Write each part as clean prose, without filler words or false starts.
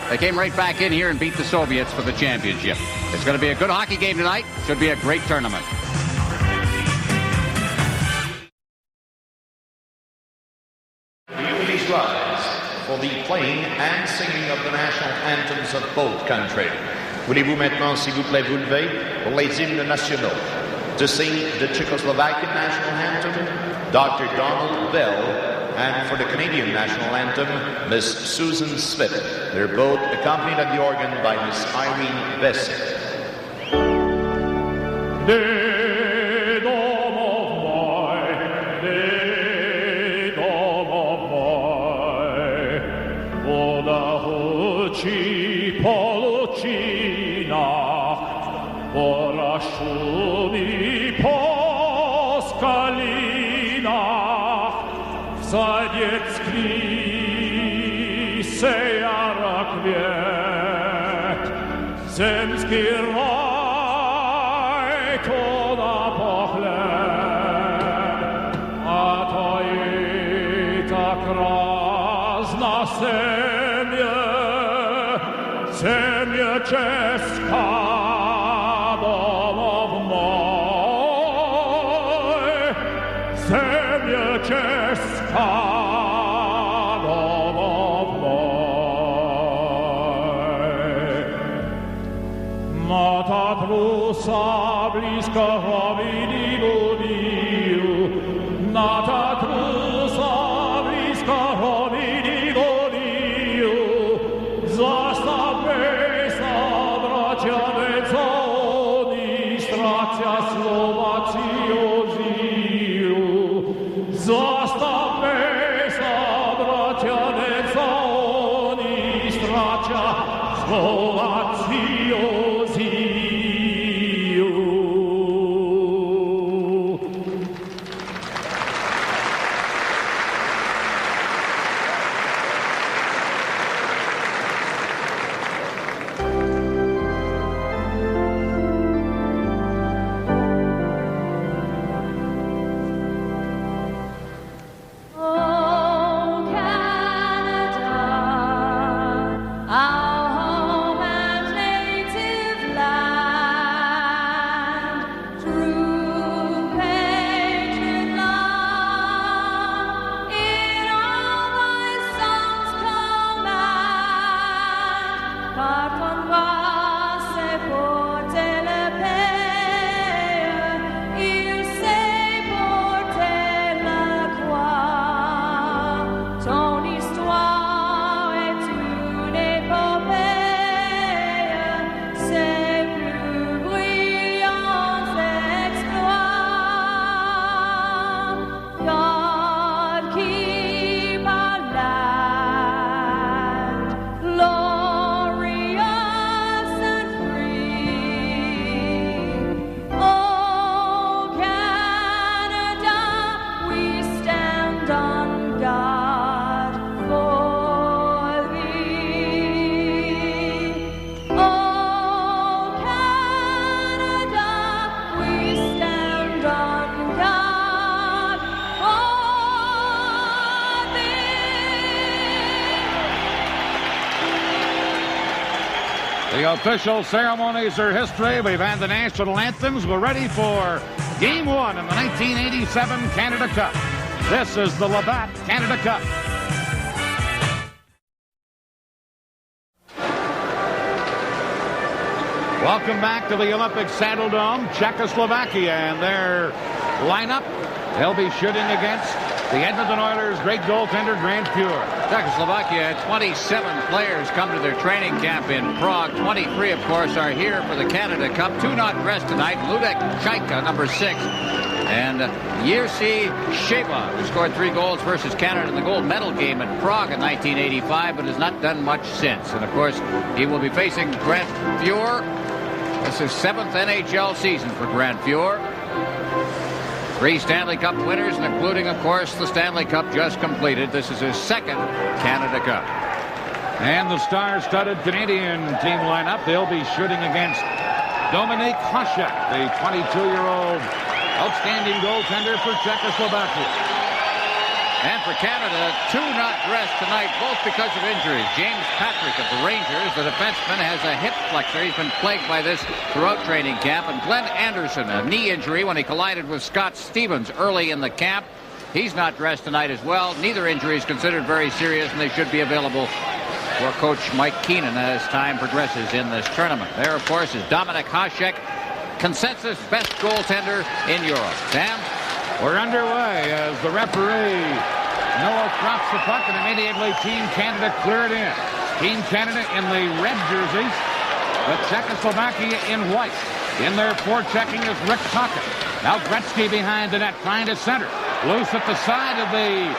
They came right back in here and beat the Soviets for the championship. It's going to be a good hockey game tonight. Should be a great tournament. Please rise for the playing and singing of the national anthems of both countries. Voulez-vous maintenant, s'il vous plaît, vous lever pour les hymnes nationaux? To sing the Czechoslovakian national anthem, Dr. Donald Bell, and for the Canadian national anthem, Miss Susan Svit. They're both accompanied on the organ by Miss Irene Bessie. Zemski raj to na pohled, a to i tak razna zemlje česká domov moj, zemlje česká. Tatrusa blisko vidiju, na Tatrusa blisko vidiju, zastav pesa bracia Vezoni, stracia Slovaciju ziru, zastav pesa bracia Vezoni, stracia Slovaciju ziru. The official ceremonies are history. We've had the national anthems. We're ready for Game 1 in the 1987 Canada Cup. This is the Labatt Canada Cup. Welcome back to the Olympic Saddledome, Czechoslovakia, and their lineup. They'll be shooting against the Edmonton Oilers' great goaltender, Grant Fuhr. Czechoslovakia had 27 players come to their training camp in Prague. 23, of course, are here for the Canada Cup. 2 not dressed tonight. Ludek Chaika, number 6. And Jerzy Sheva, who scored 3 goals versus Canada in the gold medal game at Prague in 1985, but has not done much since. And, of course, he will be facing Grant Fuhr. This is 7th NHL season for Grant Fuhr. 3 Stanley Cup winners, including, of course, the Stanley Cup just completed. This is his 2nd Canada Cup. And the star-studded Canadian team lineup, they'll be shooting against Dominik Hasek, the 22-year-old outstanding goaltender for Czechoslovakia. And for Canada, 2 not dressed tonight, both because of injuries. James Patrick of the Rangers, the defenseman, has a hip flexor. He's been plagued by this throughout training camp. And Glenn Anderson, a knee injury when he collided with Scott Stevens early in the camp. He's not dressed tonight as well. Neither injury is considered very serious, and they should be available for Coach Mike Keenan as time progresses in this tournament. There, of course, is Dominik Hasek, consensus best goaltender in Europe. Sam? We're underway as the referee, Noah, drops the puck, and immediately Team Canada clear it in. Team Canada in the red jerseys, with Czechoslovakia in white. In there forechecking is Rick Tocchet. Now Gretzky behind the net, trying to center. Loose at the side of the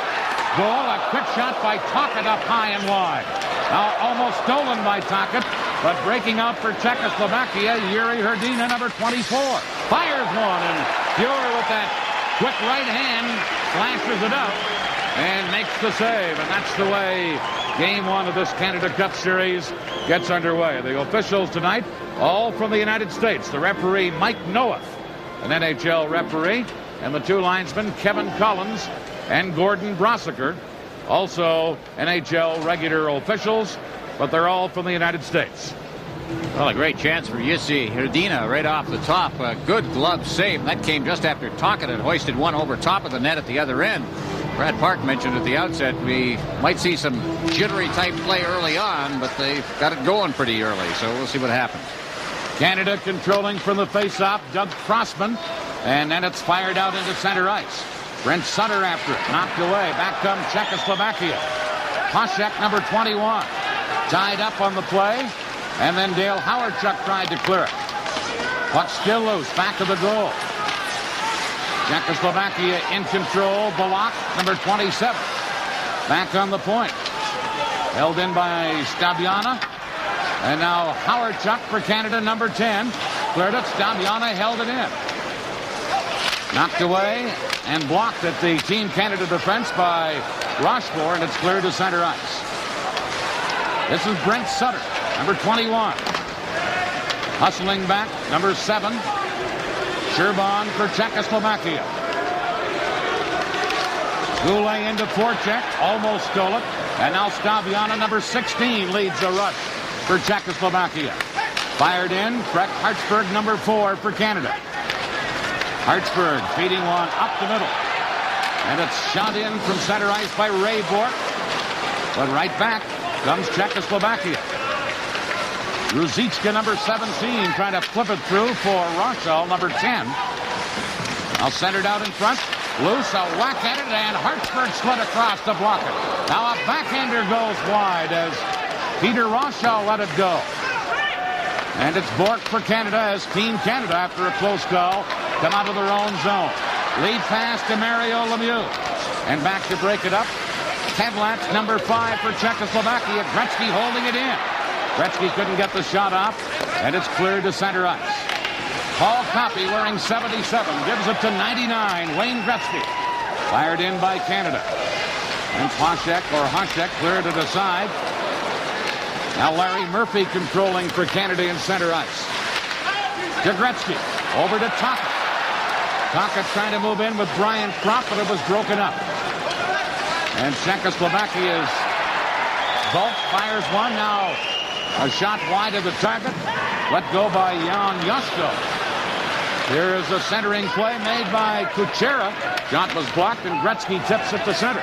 goal. A quick shot by Tocchet up high and wide. Now almost stolen by Tocchet, but breaking out for Czechoslovakia, Yuri Hrdina, number 24. Fires one, and Fuhrer with that quick right hand flashes it out and makes the save. And that's the way Game 1 of this Canada Cup Series gets underway. The officials tonight, all from the United States. The referee, Mike Noeth, an NHL referee, and the 2 linesmen, Kevin Collins and Gordon Brossiker, also NHL regular officials, but they're all from the United States. Well, a great chance for Jussi Hrdina right off the top. A good glove save. That came just after Tocchet had hoisted one over top of the net at the other end. Brad Park mentioned at the outset we might see some jittery type play early on, but they've got it going pretty early, so we'll see what happens. Canada controlling from the face-off, Doug Crossman, and then it's fired out into center ice. Brent Sutter after it, knocked away. Back comes Czechoslovakia. Hasek, number 21, tied up on the play. And then Dale Howardchuk tried to clear it. Puck still loose, back of the goal. Czechoslovakia in control. Balak, number 27, back on the point. Held in by Stabiana. And now Howardchuk for Canada, number 10. Cleared it. Stabiana held it in. Knocked away and blocked at the Team Canada defense by Rochefort, and it's cleared to center ice. This is Brent Sutter, number 21. Hustling back, number 7. Sherban for Czechoslovakia. Goulet into forecheck, almost stole it. And now Stabiana, number 16, leads the rush for Czechoslovakia. Fired in, Craig Hartsburg, number 4 for Canada. Hartsburg feeding one up the middle. And it's shot in from center ice by Ray Bourque. But right back comes Czechoslovakia. Ruzicka, number 17, trying to flip it through for Rochelle, number 10. Now centered out in front. Loose, a whack at it, and Hartsburg slid across to block it. Now a backhander goes wide as Peter Rochelle let it go. And it's Bourque for Canada as Team Canada, after a close call, come out of their own zone. Lead pass to Mario Lemieux. And back to break it up. Kedlatch, number 5 for Czechoslovakia. Gretzky holding it in. Gretzky couldn't get the shot off, and it's cleared to center ice. Paul Coffey, wearing 77, gives it to 99, Wayne Gretzky. Fired in by Canada. And Hasek cleared it aside. Now Larry Murphy controlling for Canada in center ice. To Gretzky, over to Tocchet. Tocchet trying to move in with Brian Propp, but it was broken up. And Czechoslovakia's Volk fires one. Now a shot wide of the target. Let go by Jan Josko. Here is a centering play made by Kuchera. Shot was blocked, and Gretzky tips it to center.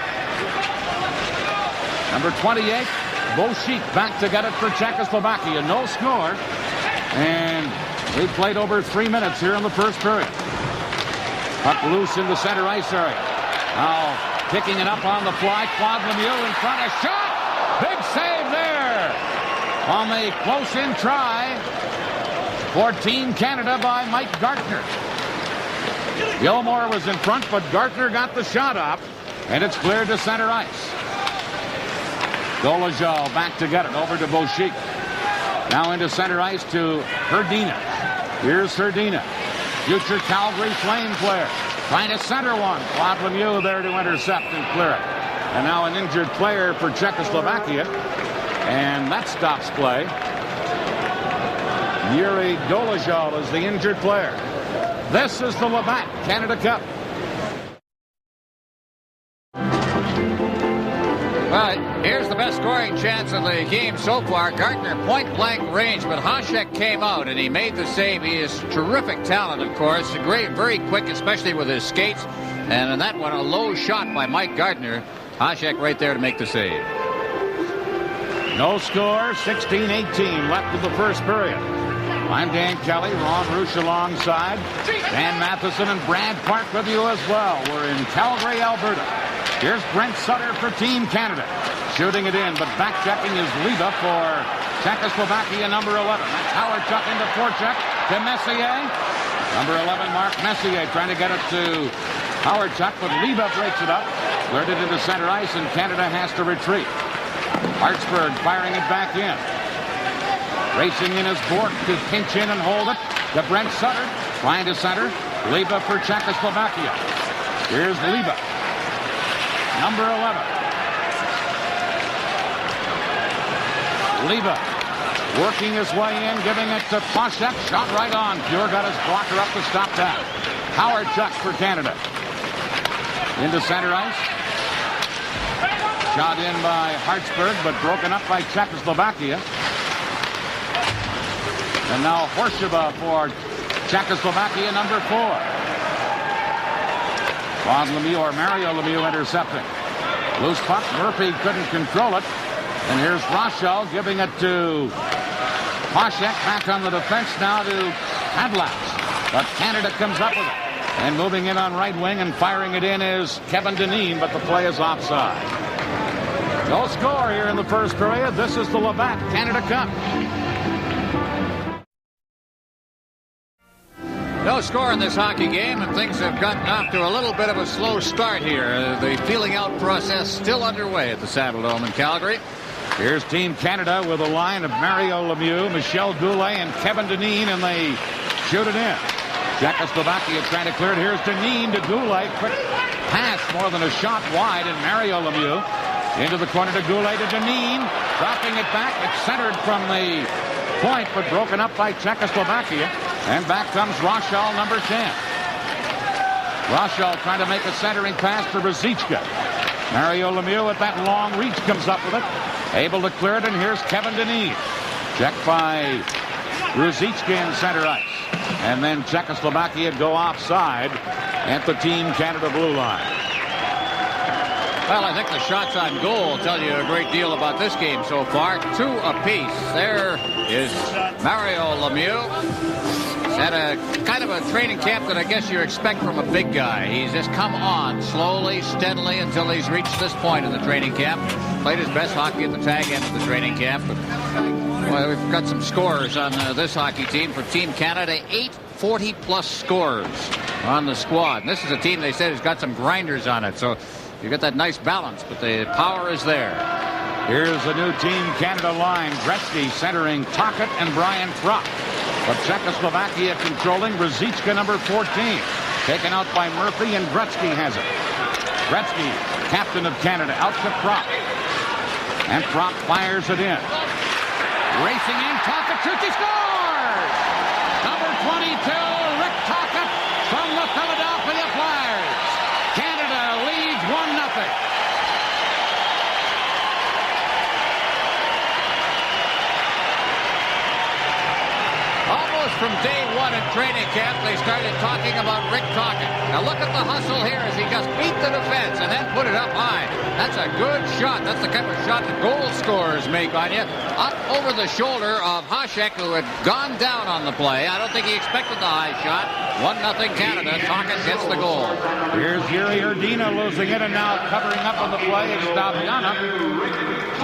Number 28, Boschik back to get it for Czechoslovakia. No score. And we played over 3 minutes here in the first period. Puck loose in the center ice area. Now picking it up on the fly. Claude Lemieux in front. A shot! Big save there on the close-in try for Team Canada by Mike Gartner. Gilmore was in front, but Gartner got the shot off, and it's cleared to center ice. Dolezal back to get it, over to Boschik. Now into center ice to Hrdina. Here's Hrdina, future Calgary Flame player, trying to center one. Claude Lemieux there to intercept and clear it. And now an injured player for Czechoslovakia, and that stops play. Yuri Dolezal is the injured player. This is the Labatt Canada Cup. Well, here's the best scoring chance of the game so far. Gardner point-blank range, but Hasek came out and he made the save. He is terrific talent, of course. Great, very quick, especially with his skates. And in that one, a low shot by Mike Gardner. Hasek right there to make the save. No score, 16-18 left of the first period. I'm Dan Kelly, Ron Roosh alongside. Dan Matheson and Brad Park with you as well. We're in Calgary, Alberta. Here's Brent Sutter for Team Canada. Shooting it in, but back-checking is Liba for Czechoslovakia, number 11. That's Howard Chuck into forecheck to Messier. Number 11, Mark Messier, trying to get it to Howard Chuck, but Liba breaks it up. Cleared it into center ice, and Canada has to retreat. Hartsburg firing it back in. Racing in is Bork to pinch in and hold it. To Brent Sutter, trying to center. Liba for Czechoslovakia. Here's Liba. Number 11. Liba working his way in, giving it to Hasek. Shot right on. Pure got his blocker up to stop that. Howard Chuck for Canada. Into center ice. Shot in by Hartsburg, but broken up by Czechoslovakia. And now Horsheva for Czechoslovakia, number 4. Ron Lemieux or Mario Lemieux intercepting. Loose puck. Murphy couldn't control it. And here's Rochelle giving it to Hasek. Back on the defense now to Hadlax. But Canada comes up with it. And moving in on right wing and firing it in is Kevin Dineen, but the play is offside. No score here in the first period. This is the Labatt Canada Cup. No score in this hockey game, and things have gotten off to a little bit of a slow start here. The feeling out process still underway at the Saddledome in Calgary. Here's Team Canada with a line of Mario Lemieux, Michel Goulet, and Kevin Dineen, and they shoot it in. Czechoslovakia trying to clear it. Here's Dineen to Goulet. Quick pass, more than a shot wide, and Mario Lemieux into the corner to Goulet to Dineen. Dropping it back. It's centered from the point, but broken up by Czechoslovakia. And back comes Rochelle, number 10. Rochelle trying to make a centering pass for Ruzicka. Mario Lemieux at that long reach comes up with it. Able to clear it, and here's Kevin Dineen. Checked by Ruzicka in center ice. And then Czechoslovakia go offside at the Team Canada blue line. Well, I think the shots on goal tell you a great deal about this game so far. 2 apiece. There is Mario Lemieux. Had a kind of a training camp that I guess you expect from a big guy. He's just come on slowly, steadily until he's reached this point in the training camp. Played his best hockey at the tag end of the training camp. Well, we've got some scorers on this hockey team for Team Canada. 8 40-plus scorers on the squad. And this is a team they said has got some grinders on it. So you got that nice balance, but the power is there. Here's the new Team Canada line. Gretzky centering Tocchet and Brian Propp. But Czechoslovakia controlling Ruzicka, number 14. Taken out by Murphy, and Gretzky has it. Gretzky, captain of Canada, out to Propp. And Propp fires it in. Racing in, Tocchet shoots, he scores! Number 22, Rick Tocchet from the Philadelphia Flyers. Canada leads 1-0. From day one in training camp, they started talking about Rick Tocchet. Now look at the hustle here as he just beat the defense and then put it up high. That's a good shot. That's the kind of shot that goal scorers make on you. Up over the shoulder of Hasek, who had gone down on the play. I don't think he expected the high shot. 1-0 Canada. Tocchet gets the goal. Here's Yuri Urdina losing it, and now covering up on the play is Daviana.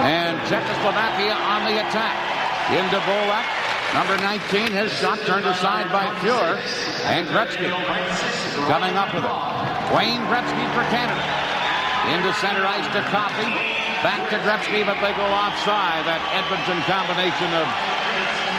And Czechoslovakia on the attack. Into Volak. Number 19, his shot turned aside by Pure. And Gretzky coming up with it. Wayne Gretzky for Canada. Into center ice to Coffey. Back to Gretzky, but they go offside. That Edmonton combination of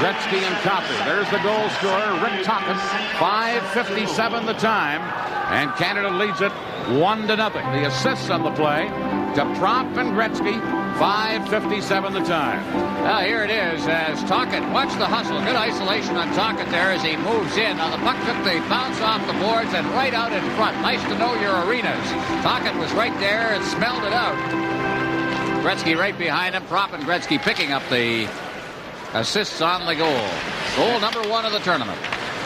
Gretzky and Coffey. There's the goal scorer, Rick Tocchet. 5:57 the time. And Canada leads it 1-0. The assists on the play to Propp and Gretzky. 5:57 the time. Well, here it is as Tocchet. Watch the hustle. Good isolation on Tocchet there as he moves in. Now the puck took the bounce off the boards and right out in front. Nice to know your arenas. Tocchet was right there and smelled it out. Gretzky right behind him. Propp and Gretzky picking up the assists on the goal. Goal number 1 of the tournament.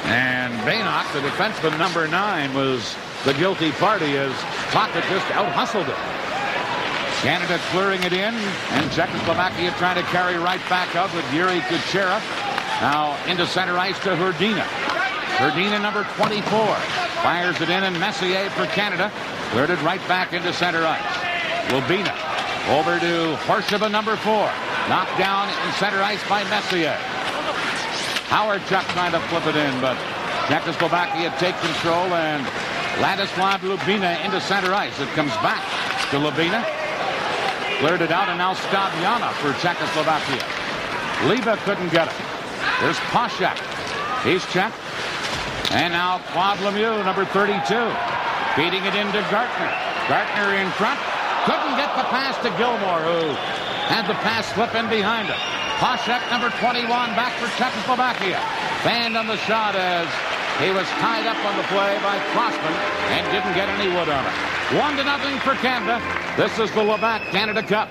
And Baynock, the defenseman, number 9, was the guilty party as Tocchet just out-hustled it. Canada clearing it in, and Czechoslovakia trying to carry right back up with Yuri Kucherov. Now into center ice to Hrdina. Hrdina, number 24, fires it in, and Messier for Canada cleared it right back into center ice. Lubina over to Horsheva, number 4. Knocked down in center ice by Messier. Howard-Chuck trying to flip it in, but Czechoslovakia take control, and Ladislav Lubina into center ice. It comes back to Lubina. Cleared it out, and now Stabiana for Czechoslovakia. Liba couldn't get it. There's Poshak. He's checked. And now Claude Lemieux, number 32. Feeding it into Gartner. Gartner in front. Couldn't get the pass to Gilmore, who had the pass slip in behind him. Poshak, number 21, back for Czechoslovakia. Banned on the shot as he was tied up on the play by Crossman and didn't get any wood on it. 1-0 for Canada. This is the Labatt Canada Cup.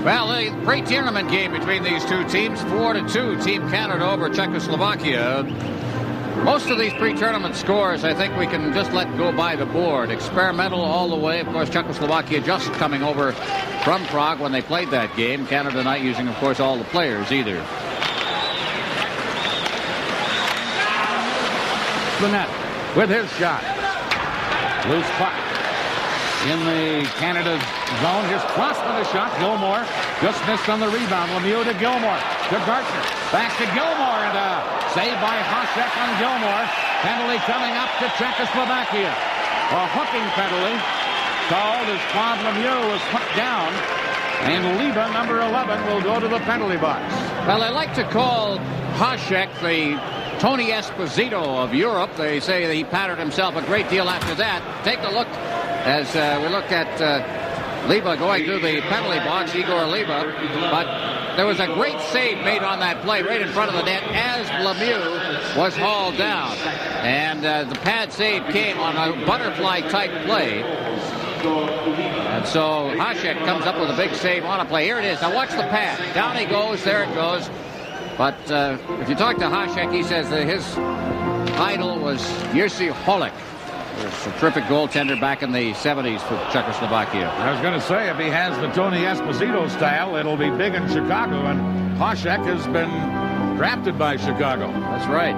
Well, the pre-tournament game between these two teams, 4-2, Team Canada over Czechoslovakia. Most of these pre-tournament scores, I think we can just let go by the board. Experimental all the way. Of course, Czechoslovakia just coming over from Prague when they played that game. Canada not using, of course, all the players either. Lynette with his shot. Loose puck in the Canada zone. Here's Crossman a shot. Gilmore just missed on the rebound. Lemieux to Gilmore. To Gartner. Back to Gilmore, and saved by Hasek on Gilmore. Penalty coming up to Czechoslovakia. A hooking penalty called as Claude Lemieux was hooked down. And Liba, number 11, will go to the penalty box. Well, I like to call Hasek the Tony Esposito of Europe. They say that he patterned himself a great deal after that. Take a look as we look at Liba going to the penalty box, Igor Liba. But there was a great save made on that play right in front of the net as Lemieux was hauled down. And the pad save came on a butterfly-type play. And so Hasek comes up with a big save on a play. Here it is. Now watch the pad. Down he goes. There it goes. But if you talk to Hasek, he says that his idol was Jerzy Holek. A terrific goaltender back in the 70s for Czechoslovakia. I was going to say, if he has the Tony Esposito style, it'll be big in Chicago. And Hasek has been drafted by Chicago. That's right.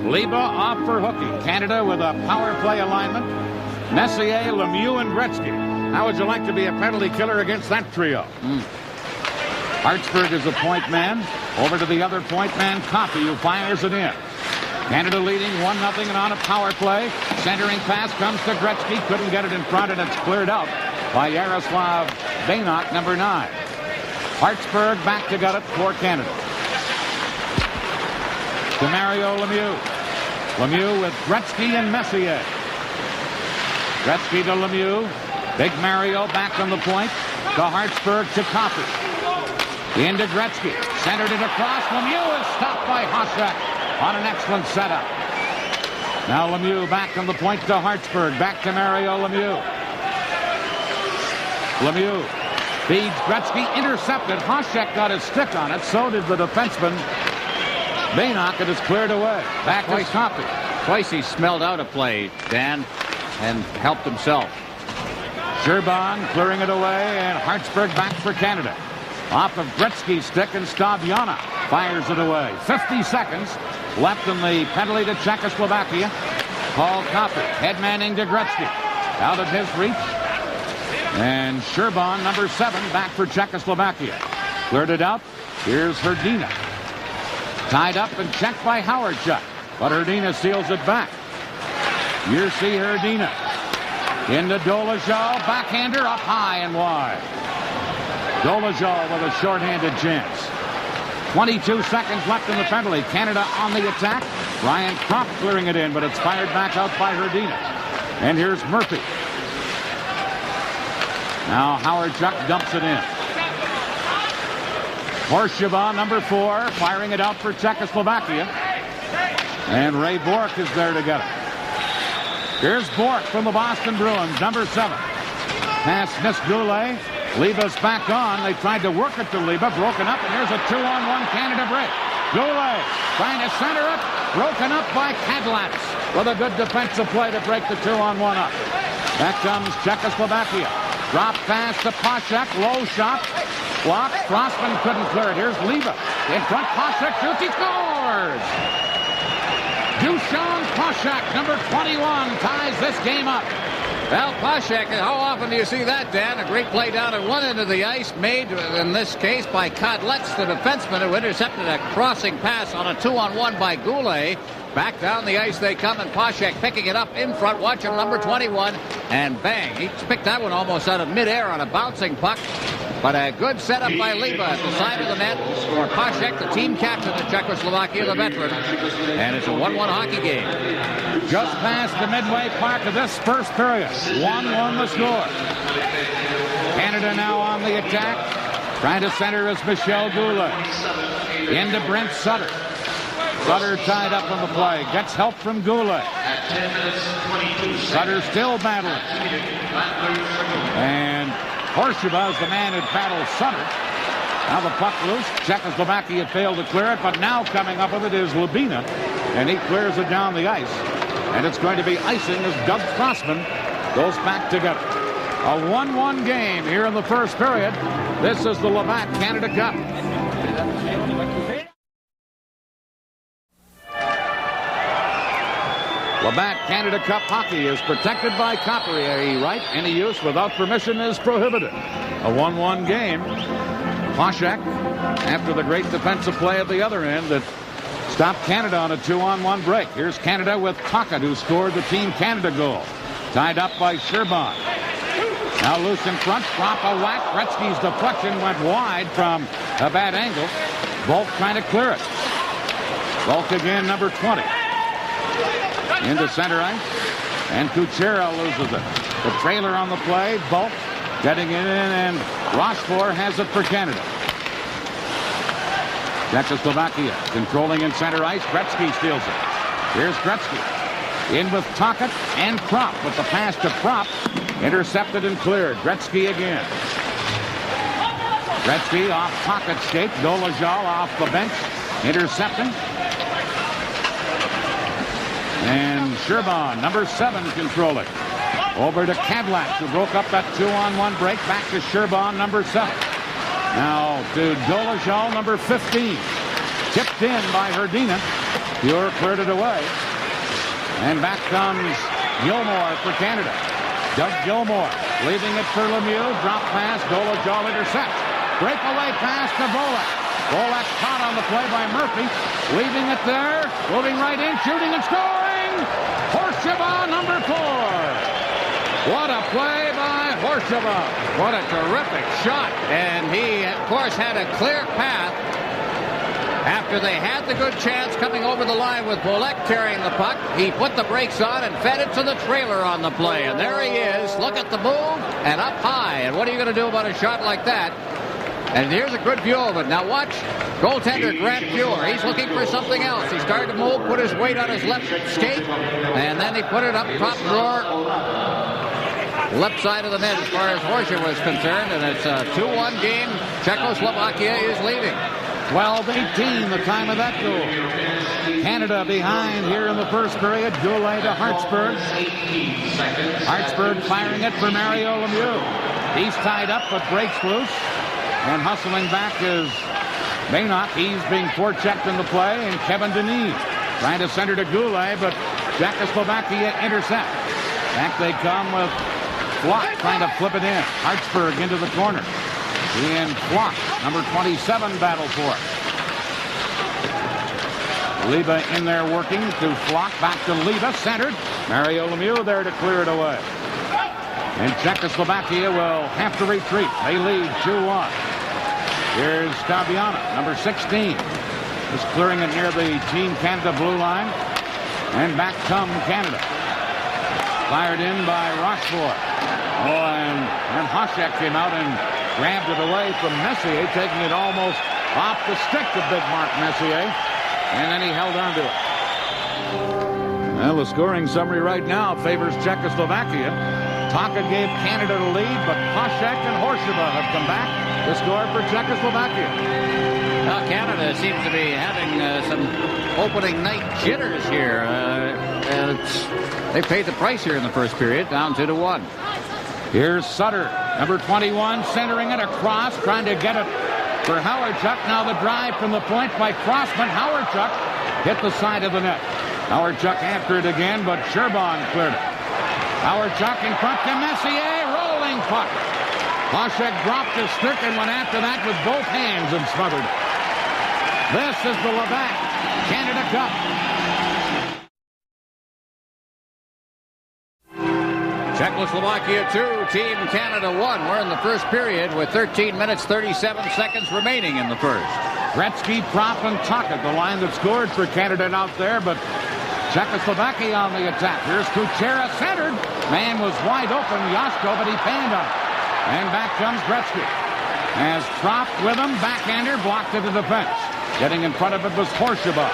Liba off for hooking. Canada with a power play alignment. Messier, Lemieux, and Gretzky. How would you like to be a penalty killer against that trio? Hartsburg is a point man. Over to the other point man, Coffey, who fires it in. Canada leading 1-0 and on a power play. Centering pass comes to Gretzky. Couldn't get it in front, and it's cleared out by Yaroslav Baynock, number 9. Hartsburg back to gut it for Canada. To Mario Lemieux. Lemieux with Gretzky and Messier. Gretzky to Lemieux. Big Mario back on the point. To Hartsburg to Coffey. Into Gretzky. Centered it across. Lemieux is stopped by Hasek on an excellent setup. Now Lemieux back on the point to Hartsburg. Back to Mario Lemieux. Lemieux feeds Gretzky. Intercepted. Hasek got his stick on it. So did the defenseman Baynock. It is cleared away. Back to Coffey. Twice he smelled out a play, Dan, and helped himself. Sherban clearing it away, and Hartsburg back for Canada. Off of Gretzky's stick, and Stabiana fires it away. 50 seconds left in the penalty to Czechoslovakia. Paul Coffey headmanning to Gretzky. Out of his reach. And Sherban, number 7, back for Czechoslovakia. Cleared it out. Here's Hrdina. Tied up and checked by Howard-Chuck. But Hrdina seals it back. Jerzy Hrdina. Into Dolezal. Backhander up high and wide. Dolezal with a shorthanded chance. 22 seconds left in the penalty. Canada on the attack. Ryan Propp clearing it in, but it's fired back out by Hrdina. And here's Murphy. Now Howard-Chuck dumps it in. Horsheva, number 4, firing it out for Czechoslovakia. And Ray Bourque is there to get it. Here's Bork from the Boston Bruins, number 7. Pass missed Goulet. Leba's back on. They tried to work it to Leba. Broken up, and here's a 2-on-1 Canada break. Goulet trying to center it. Broken up by Kadlats with a good defensive play to break the 2-on-1 up. Back comes Czechoslovakia. Drop pass to Poshak. Low shot. Blocked. Crossman couldn't clear it. Here's Leba. In front, Poshak shoots. He scores! Dusan Poshak, number 21, ties this game up. Well, Poshak, how often do you see that, Dan? A great play down at one end of the ice, made in this case by Kadlets, the defenseman, who intercepted a crossing pass on a 2-on-1 by Goulet. Back down the ice they come, and Poshak picking it up in front, watching number 21, and bang. He picked that one almost out of midair on a bouncing puck. But a good setup by Leba at the side of the net for Poshak, the team captain of Czechoslovakia, the veteran. And it's a 1-1 hockey game. Just past the midway mark of this first period. 1-1 the score. Canada now on the attack. Trying to center is Michel Goulet. Into Brent Sutter. Sutter tied up on the play. Gets help from Goulet. Sutter still battling. And Horsheva is the man who battles Sutter. Now the puck loose. Czechoslovakia failed to clear it, but now coming up with it is Lubina, and he clears it down the ice. And it's going to be icing as Doug Crossman goes back together. A 1-1 game here in the first period. This is the Labatt Canada Cup. Labatt Canada Cup hockey is protected by copyright. Any use without permission is prohibited. A 1-1 game. Poshak, after the great defensive play at the other end that stopped Canada on a 2-on-1 break. Here's Canada with Tocchet, who scored the Team Canada goal. Tied up by Sherban. Now loose in front. Drop a whack. Gretzky's deflection went wide from a bad angle. Volk trying to clear it. Volk again, number 20. Into center ice, and Kuchera loses it. The trailer on the play, Volk getting it in, and Rochefort has it for Canada. Czechoslovakia controlling in center ice. Gretzky steals it. Here's Gretzky. In with Tocchet and Prop, with the pass to Prop. Intercepted and cleared. Gretzky again. Gretzky off Tocchet's skate. Dolezal off the bench. Intercepting. And Sherban, number 7, controlling. Over to Kadlats, who broke up that 2-on-1 break. Back to Sherban, number 7. Now to Dolezal, number 15. Tipped in by Herdina. Pure cleared it away. And back comes Gilmore for Canada. Doug Gilmore leaving it for Lemieux. Drop pass, Dolezal intercepts. Breakaway pass to Bolek. Bolek caught on the play by Murphy. Leaving it there. Moving right in, shooting and scoring. Horsheva, number 4. What a play by Horsheva. What a terrific shot. And he, of course, had a clear path after they had the good chance coming over the line with Bolek carrying the puck. He put the brakes on and fed it to the trailer on the play. And there he is. Look at the move and up high. And what are you going to do about a shot like that? And here's a good view of it. Now watch goaltender Grant Fuhr. He's looking for something else. He started to move, put his weight on his left skate, and then he put it up top drawer, left side of the net as far as Horscher was concerned. And it's a 2-1 game. Czechoslovakia is leading. 12-18, the time of that goal. Canada behind here in the first period. Goulet to Hartsburg. Hartsburg firing it for Mario Lemieux. He's tied up but breaks loose. And hustling back is Maynard. He's being forechecked in the play. And Kevin Denis trying to center to Goulet, but Czechoslovakia intercept. Back they come with Flock trying to flip it in. Hartsburg into the corner. And Flock, number 27, battle for it. Leba in there working to Flock. Back to Leba, centered. Mario Lemieux there to clear it away. And Czechoslovakia will have to retreat. They lead 2-1. Here's Stabiana, number 16. Just clearing it near the Team Canada blue line. And back come Canada. Fired in by Rochefort. Oh, and Hoshek came out and grabbed it away from Messier, taking it almost off the stick of big Mark Messier. And then he held on to it. Well, the scoring summary right now favors Czechoslovakia. Taka gave Canada the lead, but Hasek and Horsheva have come back to score for Czechoslovakia. Now, Canada seems to be having some opening night jitters here. They paid the price here in the first period, down 2-1. Here's Sutter, number 21, centering it across, trying to get it for Howardchuk. Now the drive from the point by Crossman. Howardchuk hit the side of the net. Howardchuk after it again, but Sherbon cleared it. Howardchuk in front to Messier, rolling puck. Hasek dropped his stick and went after that with both hands and smothered it. This is the Labatt Canada Cup. Czechoslovakia 2, Team Canada 1. We're in the first period with 13 minutes, 37 seconds remaining in the first. Gretzky, Propp, and Tuckett, the line that scored for Canada out there, but Czechoslovakia on the attack. Here's Kuchera centered. Man was wide open, Yashko, but he panned him. And back comes Gretzky. As Propp with him, backhander, blocked to the defense. Getting in front of it was Horsheva.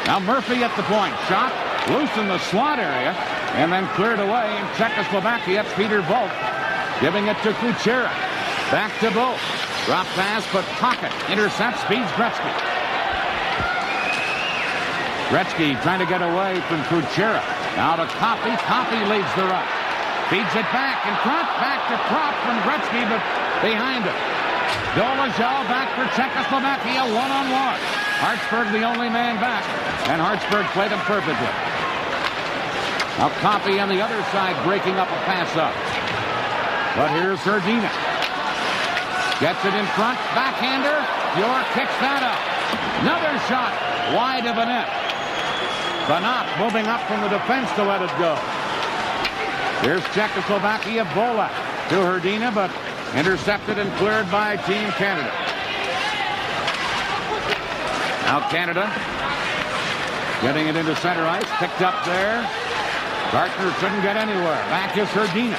Now Murphy at the point. Shot loose in the slot area and then cleared away. In Czechoslovakia, Peter Volk giving it to Kuchera. Back to Volk. Drop pass, but Pocket intercepts, speeds Gretzky. Gretzky trying to get away from Kuchera. Now to Coffey. Coffey leads the rush. Feeds it back in front. Back to Propp from Gretzky, but behind him. Dolezal back for Czechoslovakia, one-on-one. Hartsburg the only man back, and Hartsburg played him perfectly. Now Coffey on the other side breaking up a pass up. But here's Herdina. Gets it in front, backhander. York kicks that up. Another shot wide of the net. Banat moving up from the defense to let it go. Here's Czechoslovakia, Volak to Herdina, but intercepted and cleared by Team Canada. Now Canada getting it into center ice, picked up there. Gartner couldn't get anywhere. Back is Herdina.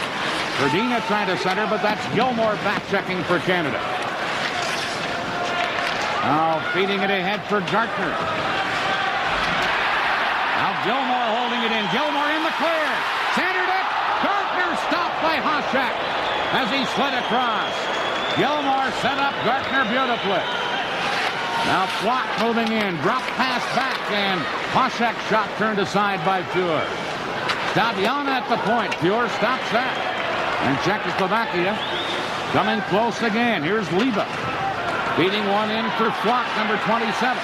Herdina trying to center, but that's Gilmore back checking for Canada. Now feeding it ahead for Gartner. Now Gilmore holding it in. Gilmore in the clear. Centered it. Gartner stopped by Hasek as he slid across. Gilmore set up Gartner beautifully. Now Flock moving in. Drop pass back, and Hasek shot turned aside by Fuhr. Stabiana at the point. Fuhr stops that. And Czechoslovakia coming close again. Here's Liba. Beating one in for Flock, number 27.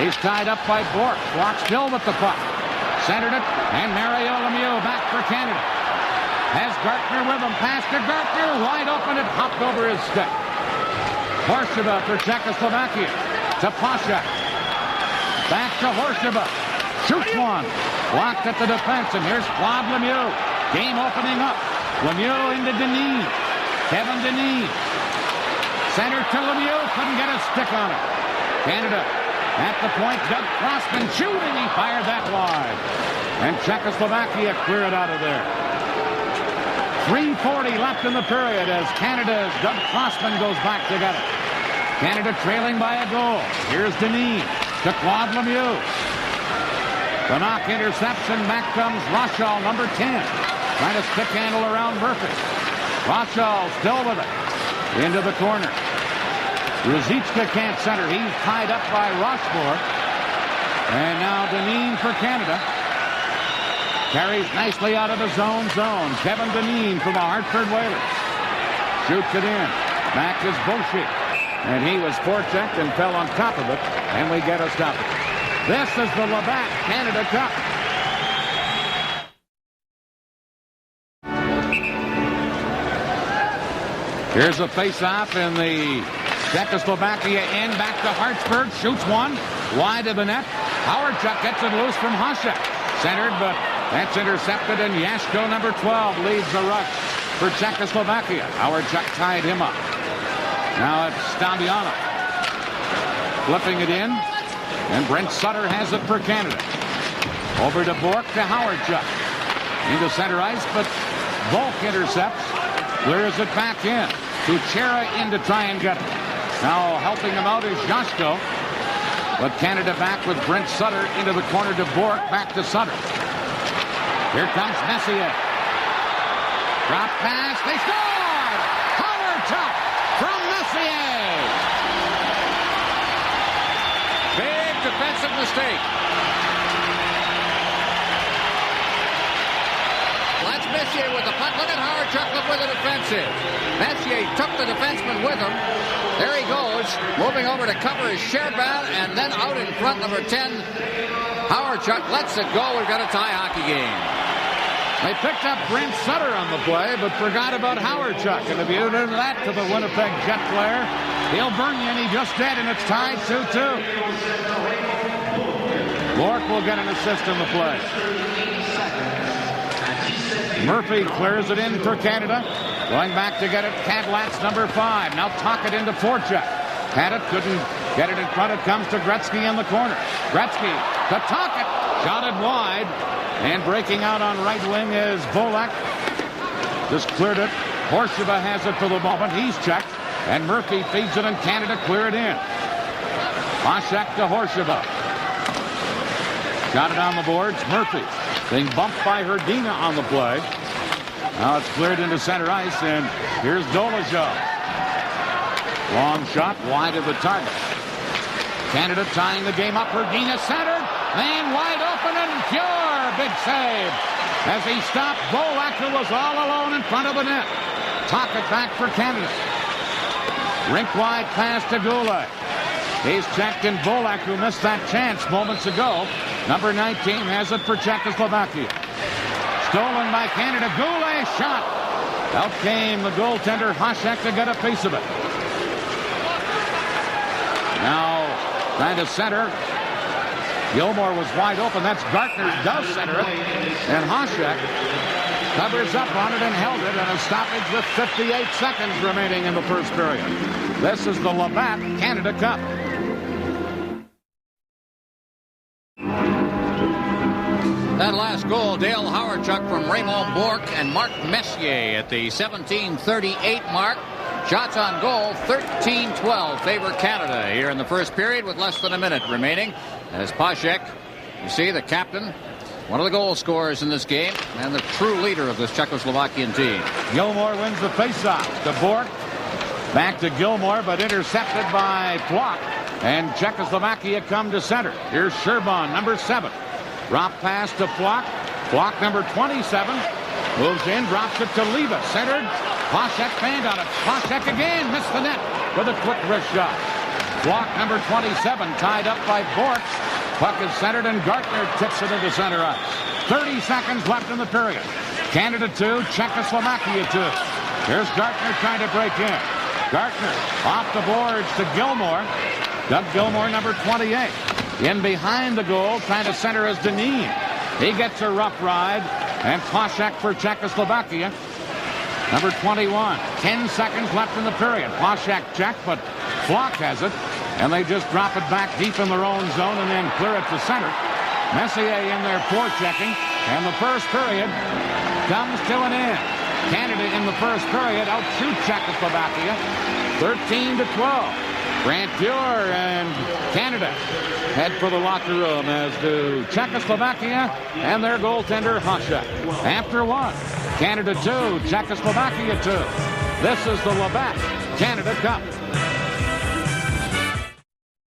He's tied up by Bork. Flock still with the puck. Centered it, and Mario Lemieux back for Canada. Has Gartner with him. Pass to Gartner. Wide open. It hopped over his stick. Horsheva for Czechoslovakia. To Pasha. Back to Horsheva. Shoots one. Blocked at the defense. And here's Claude Lemieux. Game opening up. Lemieux into Denis. Kevin Denis. Center to Lemieux. Couldn't get a stick on it. Canada at the point. Doug Crossman shooting. He fired that wide. And Czechoslovakia clear it out of there. 3:40 left in the period as Canada's Doug Crossman goes back to get it. Canada trailing by a goal. Here's Denis to Claude Lemieux. The knock interception. Back comes Rochal, number 10. Trying to stick handle around Murphy. Rochal still with it. Into the corner. Ruzicka can't center. He's tied up by Rochefort. And now Denis for Canada. Carries nicely out of the zone. Kevin Denis from the Hartford Whalers. Shoots it in. Back is Boucher. And he was forechecked and fell on top of it. And we get a stoppage. This is the Labatt Canada Cup. Here's a face-off in the Czechoslovakia end. Back to Hartsburg. Shoots one. Wide of the net. Howardchuk gets it loose from Hasek. Centered, but that's intercepted, and Yashko, number 12, leads the rush for Czechoslovakia. Howardchuk tied him up. Now it's Stabiano. Flipping it in, and Brent Sutter has it for Canada. Over to Bork to Howardchuk. Into center ice, but Volk intercepts. Clears it back in. Kuchera in to try and get it. Now helping him out is Yashko. But Canada back with Brent Sutter into the corner to Bourque, back to Sutter. Here comes Messier. Drop pass, they score! Power tuck from Messier! Big defensive mistake. That's Messier with the punt. Look at Howard-Chuck, look where the defense is. Messier took the defenseman with him. There he goes, moving over to cover his Sherbal, and then out in front, number 10, Howard-Chuck lets it go. We've got a tie hockey game. They picked up Brent Sutter on the play, but forgot about Howard-Chuck. And if you do that to the Winnipeg Jet player, he'll burn you, and he just did, and it's tied 2-2. Bourque will get an assist in the play. Murphy clears it in for Canada. Going back to get it, Kadlat's number 5. Now talk it into Forchek. Had it, couldn't get it in front. It comes to Gretzky in the corner. Gretzky to Tocchet. Shotted wide. And breaking out on right wing is Volek. Just cleared it. Horsheva has it for the moment. He's checked. And Murphy feeds it, and Canada clear it in. Poshak to Horsheva. Got it on the boards. Murphy being bumped by Hrdina on the play. Now it's cleared into center ice, and here's Dolezal. Long shot wide of the target. Canada tying the game up. Hrdina centered, and wide open and pure. Big save as he stopped Volek, who was all alone in front of the net. Tocchet back for Canada. Rink wide pass to Goulet. He's checked in. Volek, who missed that chance moments ago. Number 19 has it for Czechoslovakia. Stolen by Canada. Goulet shot. Out came the goaltender Hasek to get a piece of it. Now trying to center. Gilmore was wide open. That's Gartner does center it. And Hasek covers up on it and held it, and a stoppage with 58 seconds remaining in the first period. This is the Labatt Canada Cup. That last goal, Dale Howard-Chuck from Raymond Bourque and Marc Messier at the 17:38 mark. Shots on goal, 13-12 favor Canada here in the first period with less than a minute remaining. As Poshek, you see the captain, one of the goal scorers in this game, and the true leader of this Czechoslovakian team. Gilmore wins the faceoff to Bourque. Back to Gilmore, but intercepted by Flock. And Czechoslovakia come to center. Here's Sherbal, number 7. Drop pass to Flock. Flock, number 27. Moves in, drops it to Leva. Centered. Poshek fanned on it. Poshek again missed the net with a quick wrist shot. Flock, number 27, tied up by Bourque. Puck is centered, and Gartner tips it into center ice. 30 seconds left in the period. Canada 2, Czechoslovakia 2. Here's Gartner trying to break in. Gartner off the boards to Gilmore. Doug Gilmore, number 28. In behind the goal, trying to center is Deneen. He gets a rough ride, and Poshek for Czechoslovakia. Number 21. 10 seconds left in the period. Poshek checked, but Flock has it. And they just drop it back deep in their own zone and then clear it to center. Messier in there forechecking. And the first period comes to an end. Canada in the first period outshoot Czechoslovakia 13-12. Grant Fuhr and Canada head for the locker room, as do Czechoslovakia and their goaltender Hasek. After one, Canada 2, Czechoslovakia 2. This is the Labatt Canada Cup.